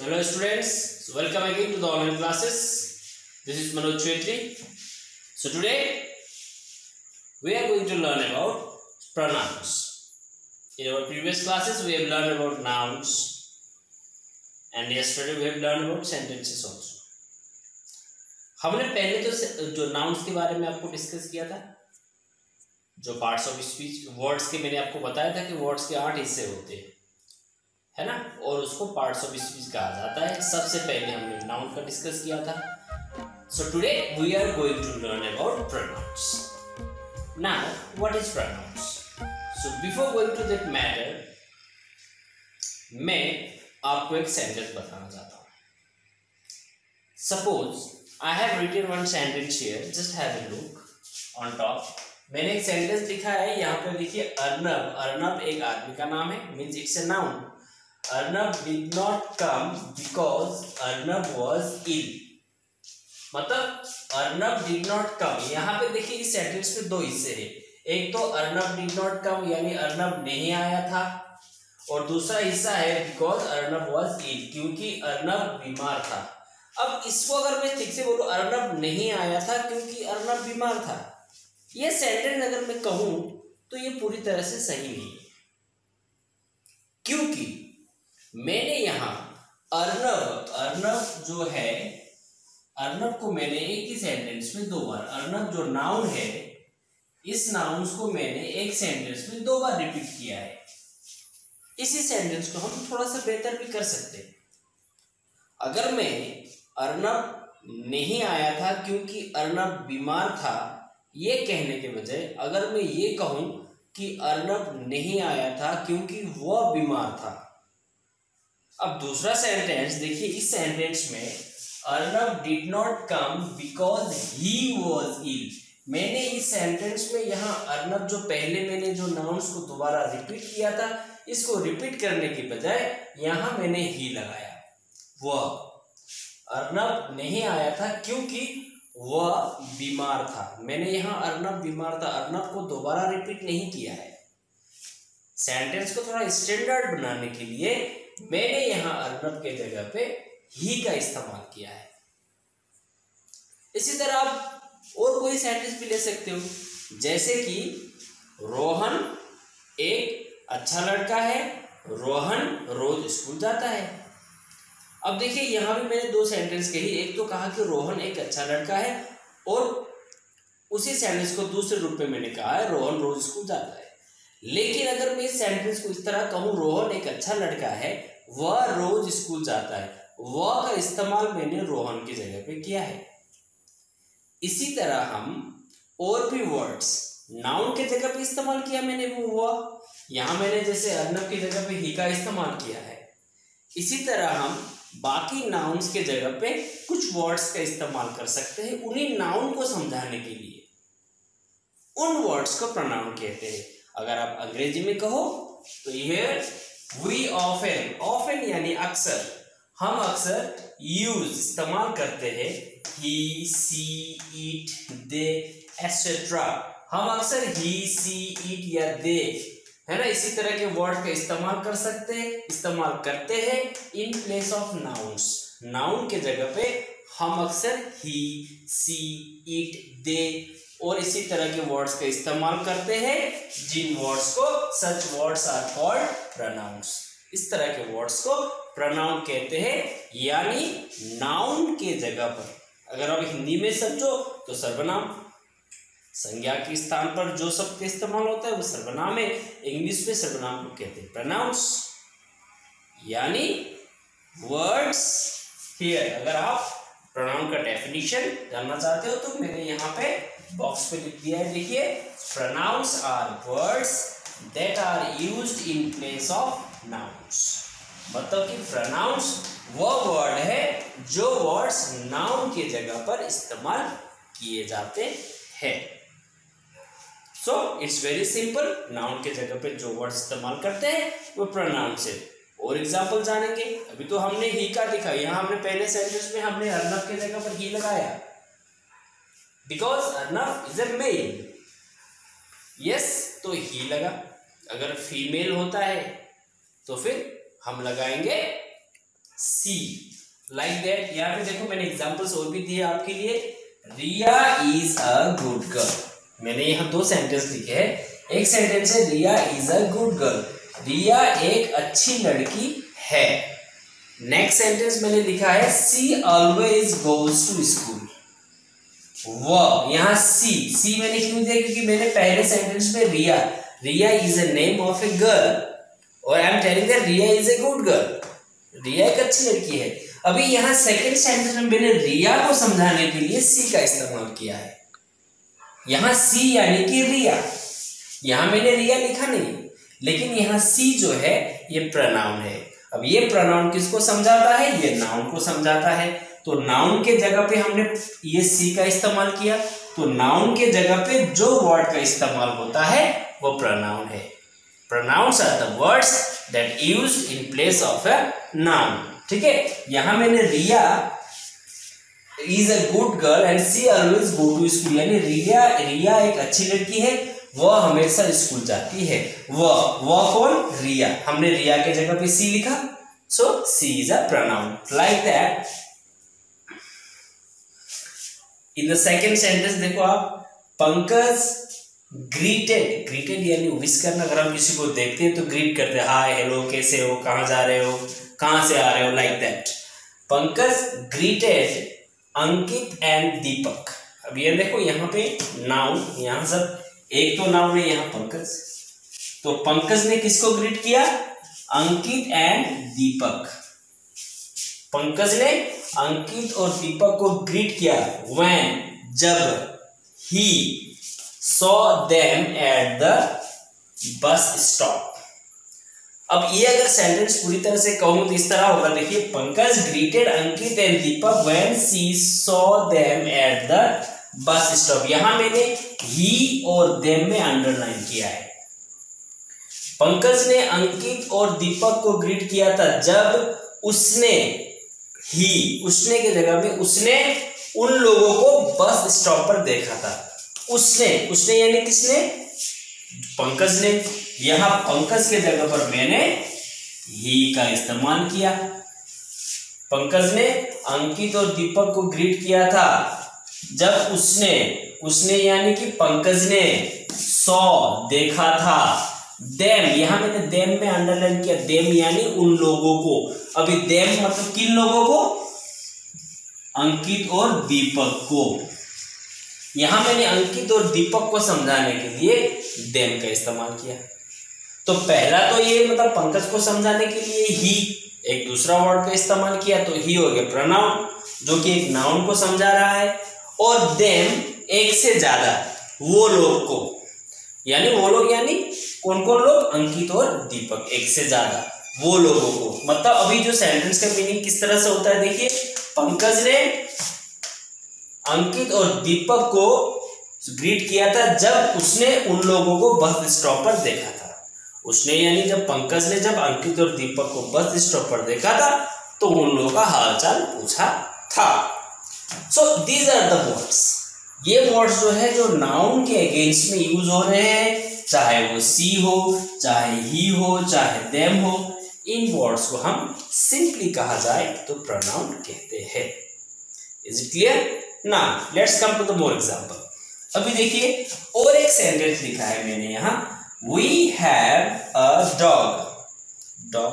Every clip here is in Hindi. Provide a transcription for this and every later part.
So hello students, so welcome again to the online classes. This is Manoj Chhetri. So today we are going to learn about pronouns. In our previous classes we have learned about nouns and yesterday we have learned about sentences also. हमने पहले तो जो nouns के बारे में आपको डिस्कस किया था, जो पार्ट्स ऑफ स्पीच वर्ड्स के मैंने आपको बताया था कि वर्ड्स के 8 हिस्से होते हैं, है ना, और उसको पार्ट्स ऑफ स्पीच कहा जाता है. सबसे पहले हमने नाउन का डिस्कस किया था. So today we are going to learn about pronouns. Now what is pronouns? So before going to that matter मैं आपको एक सेंटेंस बताना चाहता हूँ. Suppose I have written one sentence here, just have a look on top. मैंने एक सेंटेंस लिखा है यहाँ पे, देखिए अर्नब. अर्नब एक आदमी का नाम है, means it's a noun. Arnab did not come because Arnab was ill. मतलब Arnab did not come. यहाँ पे देखिए इस सेंटेंस में दो हिस्से हैं. एक तो Arnab did not come यानी अर्नब नहीं आया था, और दूसरा हिस्सा है because Arnab was ill, क्योंकि अर्नब बीमार था. अब इसको अगर मैं ठीक से बोलूं, अर्नब नहीं आया था क्योंकि अर्नब बीमार था, ये सेंटेंस अगर मैं कहूं तो ये पूरी तरह से सही नहीं है. क्योंकि मैंने यहाँ अर्नब जो है, अर्नब को मैंने एक ही सेंटेंस में दो बार, अर्नब जो नाउन है, इस नाउन को मैंने एक सेंटेंस में दो बार रिपीट किया है. इसी सेंटेंस को हम थोड़ा सा बेहतर भी कर सकते हैं. अगर मैं अर्नब नहीं आया था क्योंकि अर्नब बीमार था, ये कहने के बजाय अगर मैं ये कहूं कि अर्नब नहीं आया था क्योंकि वह बीमार था. अब दूसरा सेंटेंस देखिए, इस सेंटेंस में Arnab did not come because he was ill. मैंने इस सेंटेंस में यहाँ अर्नब जो पहले मैंने जो नाउन्स को दोबारा रिपीट किया था, इसको रिपीट करने के बजाय यहाँ मैंने ही लगाया. वह अर्नब नहीं आया था क्योंकि वह बीमार था. मैंने यहाँ अर्नब बीमार था, अर्नब को दोबारा रिपीट नहीं किया है. सेंटेंस को थोड़ा स्टैंडर्ड बनाने के लिए मैंने यहाँ अर्नब के जगह पे ही का इस्तेमाल किया है. इसी तरह आप और कोई सेंटेंस भी ले सकते हो, जैसे कि रोहन एक अच्छा लड़का है, रोहन रोज स्कूल जाता है. अब देखिए यहाँ भी मैंने दो सेंटेंस कही. एक तो कहा कि रोहन एक अच्छा लड़का है, और उसी सेंटेंस को दूसरे रूप में मैंने कहा है रोहन रोज स्कूल जाता है. लेकिन अगर मैं इस सेंटेंस को इस तरह कहूँ, रोहन एक अच्छा लड़का है, वह रोज स्कूल जाता है, वह का इस्तेमाल मैंने रोहन की जगह पे किया है. इसी तरह हम और भी वर्ड्स नाउन के जगह पे इस्तेमाल किया मैंने, वो यहाँ मैंने जैसे अर्नब की जगह पे ही का इस्तेमाल किया है. इसी तरह हम बाकी नाउन्स के जगह पे कुछ वर्ड्स का इस्तेमाल कर सकते हैं उन्हीं नाउन को समझाने के लिए. उन वर्ड्स को प्रोनाउन कहते हैं. अगर आप अंग्रेजी में कहो तो हियर वी ऑफन, ऑफन यानी अक्सर, हम अक्सर यूज इस्तेमाल करते हैं ही, सी, इट, दे एटसेट्रा. हम अक्सर ही, सी, इट या दे, है ना, इसी तरह के वर्ड का इस्तेमाल कर सकते हैं, इस्तेमाल करते हैं इन प्लेस ऑफ नाउन्स. नाउन के जगह पे हम अक्सर ही, सी, इट, दे और इसी तरह के वर्ड्स का इस्तेमाल करते हैं, जिन वर्ड्स को such words are called pronouns. इस तरह के वर्ड्स को प्रोनाउन कहते हैं, यानी नाउन के जगह पर. अगर आप हिंदी में समझो तो सर्वनाम, संज्ञा के स्थान पर जो शब्द का इस्तेमाल होता है वो सर्वनाम है. इंग्लिश में सर्वनाम को कहते हैं प्रोनाउंस, यानी वर्ड्स. हियर अगर आप प्रोनाउन का डेफिनेशन जानना चाहते हो तो मैंने यहाँ पे बॉक्स पे लिख दिया है, देखिए, pronouns are words that are used in place of nouns. मतलब कि प्रोनाउंस वो वर्ड है जो वर्ड्स नाउन के जगह पर इस्तेमाल किए जाते हैं. So it's very simple. Noun के जगह पे जो वर्ड्स इस्तेमाल करते हैं वो प्रोनाउंस है. और एग्जाम्पल जानेंगे. अभी तो हमने ही का लिखा, यहाँ हमने पहले सेंटेंस में हमने अर्नब के जगह पर ही लगाया, because Arnab is a male. Yes, तो ही लगा. अगर फीमेल होता है तो फिर हम लगाएंगे सी, लाइक दैट। यहाँ पे देखो मैंने एग्जांपल्स और भी दिए आपके लिए। रिया इज अ गुड गर्ल, मैंने यहाँ 2 सेंटेंस लिखे हैं। एक सेंटेंस है रिया is a good girl, Riya एक अच्छी लड़की है। नेक्स्ट सेंटेंस मैंने लिखा है सी ऑलवेज गोज टू स्कूल। वह, यहाँ सी मैंने क्यों दिया, क्योंकि मैंने पहले सेंटेंस में Riya is a name of a girl और I am telling that Riya is a good girl, Riya एक अच्छी लड़की है। अभी यहाँ सेकंड सेंटेंस में मैंने रिया को समझाने के लिए सी का इस्तेमाल किया है। यहाँ सी यानी कि रिया, यहाँ मैंने रिया लिखा नहीं, लेकिन यहाँ सी जो है ये प्रोनाउन है। अब ये प्रोनाउन किसको समझाता है, ये नाउन को समझाता है। तो नाउन के जगह पे हमने ये सी का इस्तेमाल किया, तो नाउन के जगह पे जो वर्ड का इस्तेमाल होता है वो प्रोनाउन है। Pronouns are the words that used in place of a noun. ठीक है, यहाँ मैंने रिया is a good girl and she always go to school, यानी रिया एक अच्छी लड़की है, वह हमेशा स्कूल जाती है। वह कौन, रिया। हमने रिया के जगह पे सी लिखा, so she is a pronoun like that. In the second sentence देखो आप, पंकज ग्रीटेड यानी विश करना। अगर हम किसी को देखते हैं तो ग्रीट करते हैं, हाय हेलो कैसे हो, कहाँ जा रहे हो, कहाँ से आ रहे हो, like that. Pankaj greeted Ankit and Deepak. अब ये देखो यहाँ पे नाउन, यहाँ सब एक तो नाउन है यहाँ पंकज, तो पंकज ने किसको ग्रीट किया, अंकित एंड दीपक। पंकज ने अंकित और दीपक को ग्रीट किया व्हेन, जब, ही saw them at the bus stop। अब ये अगर सेंटेंस पूरी तरह से कहूं तो इस तरह होगा, देखिए, Pankaj greeted Ankit and Deepak when she saw them at the bus stop। यहां मैंने ही और them में अंडरलाइन किया है। पंकज ने अंकित और दीपक को ग्रीट किया था जब उसने, उसने के जगह में उसने उन लोगों को बस स्टॉप पर देखा था। उसने यानी किसने, पंकज ने। यहां पंकज के जगह पर मैंने ही का इस्तेमाल किया। पंकज ने अंकित और दीपक को ग्रीट किया था जब उसने यानी कि पंकज ने सॉ देखा था, देम, यहां मैंने देम में अंडरलाइन किया, देम यानी उन लोगों को। अभी देम मतलब किन लोगों को, अंकित और दीपक को। यहां मैंने अंकित और दीपक को समझाने के लिए देम का इस्तेमाल किया। तो पहला तो ये मतलब पंकज को समझाने के लिए ही एक दूसरा वर्ड का इस्तेमाल किया, तो ही हो गया प्रोनाउन जो कि एक नाउन को समझा रहा है, और देम एक से ज्यादा, वो लोग को, यानी वो लोग यानी कौन कौन लोग, अंकित और दीपक, एक से ज्यादा वो लोगों को। मतलब अभी जो सेंटेंस का मीनिंग किस तरह से होता है, देखिए, पंकज ने अंकित और दीपक को ग्रीट किया था जब उसने उन लोगों को बस स्टॉप पर देखा था। उसने यानी जब पंकज ने जब अंकित और दीपक को बस स्टॉप पर देखा था तो उन लोगों का हालचाल पूछा था। So these are the words. ये वर्ड्स जो है जो नाउन के अगेंस्ट में यूज हो रहे हैं, चाहे वो सी हो, चाहे ही हो, चाहे देम हो, इन वर्ड्स को हम सिंपली कहा जाए तो प्रोनाउन कहते हैं। Is it clear? Now let's come to the more example. अभी देखिए और एक सेंटेंस लिखा है मैंने यहाँ, we have a dog. Dog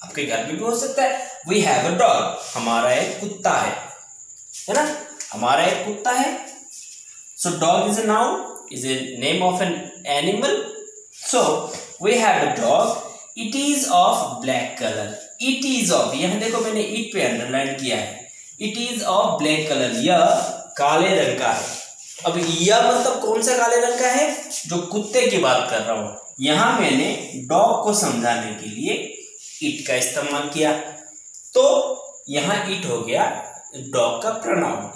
आपके घर में भी हो सकता है। वी हैव अ डॉग, हमारा एक कुत्ता है ना, हमारा एक कुत्ता है। So dog is a noun, is a name of an animal. So we have a dog. It is of black color. It is of, यहाँ देखो मैंने it पे अंडरलाइन किया है। It is of black color, यह काले रंग का है। अब यह मतलब कौन सा काले रंग का है, जो कुत्ते की बात कर रहा हूँ। यहाँ मैंने डॉग को समझाने के लिए it का इस्तेमाल किया, तो यहाँ it हो गया डॉग का pronoun.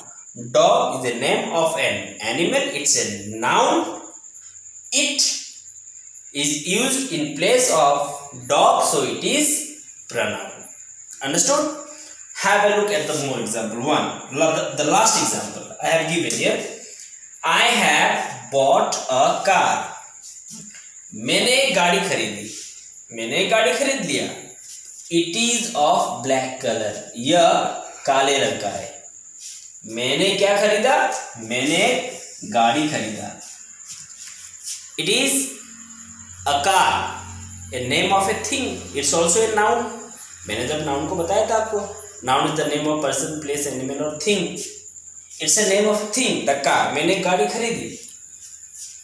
Dog is the name of an animal. It's a noun. It is used in place of dog, so it is pronoun. Understood? Have a look at the more example. The last example I have given here. I have bought a car. मैंने गाड़ी खरीदी, मैंने गाड़ी खरीद लिया। It is of black colour, यह काले रंग का है। मैंने क्या खरीदा? मैंने गाड़ी खरीदा। It is a car, a name of a thing, it's also a noun. मैंने जब नाउन को बताया था आपको, noun is the name of person, place, animal और thing. It's a name of thing, the car, मैंने गाड़ी खरीदी।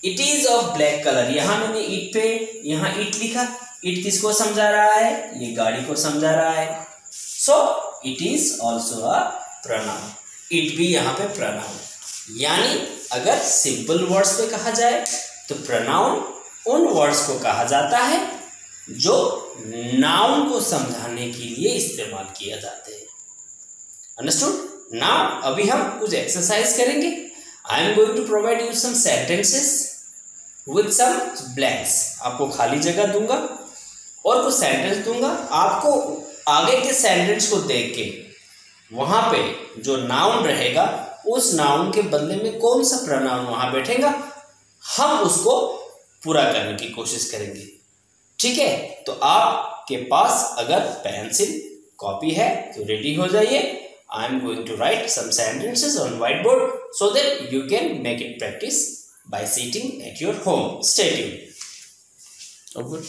It is of black colour, यहां मैंने इट पे यहां इट लिखा। इट किसको समझा रहा है? ये गाड़ी को समझा रहा है। So it is also a pronoun, it भी यहाँ पे प्रोनाउन। यानी अगर सिंपल वर्ड्स पे कहा जाए तो प्रोनाउन उन वर्ड्स को कहा जाता है जो नाउन को समझाने के लिए इस्तेमाल किया जाते हैं। अंडरस्टूड? नाउ अभी हम कुछ एक्सरसाइज करेंगे। I am going to provide you some sentences with some blanks. आपको खाली जगह दूंगा और कुछ सेंटेंस दूंगा। आपको आगे के सेंटेंस को देख के वहां पे जो नाउन रहेगा उस नाउन के बदले में कौन सा प्रोनाउन वहां बैठेगा, हम उसको पूरा करने की कोशिश करेंगे। ठीक है? तो आपके पास अगर पेंसिल कॉपी है तो रेडी हो जाइए। I am going to write some sentences on white board so that you can make it practice by sitting at your home. Stay tuned. Oh, good.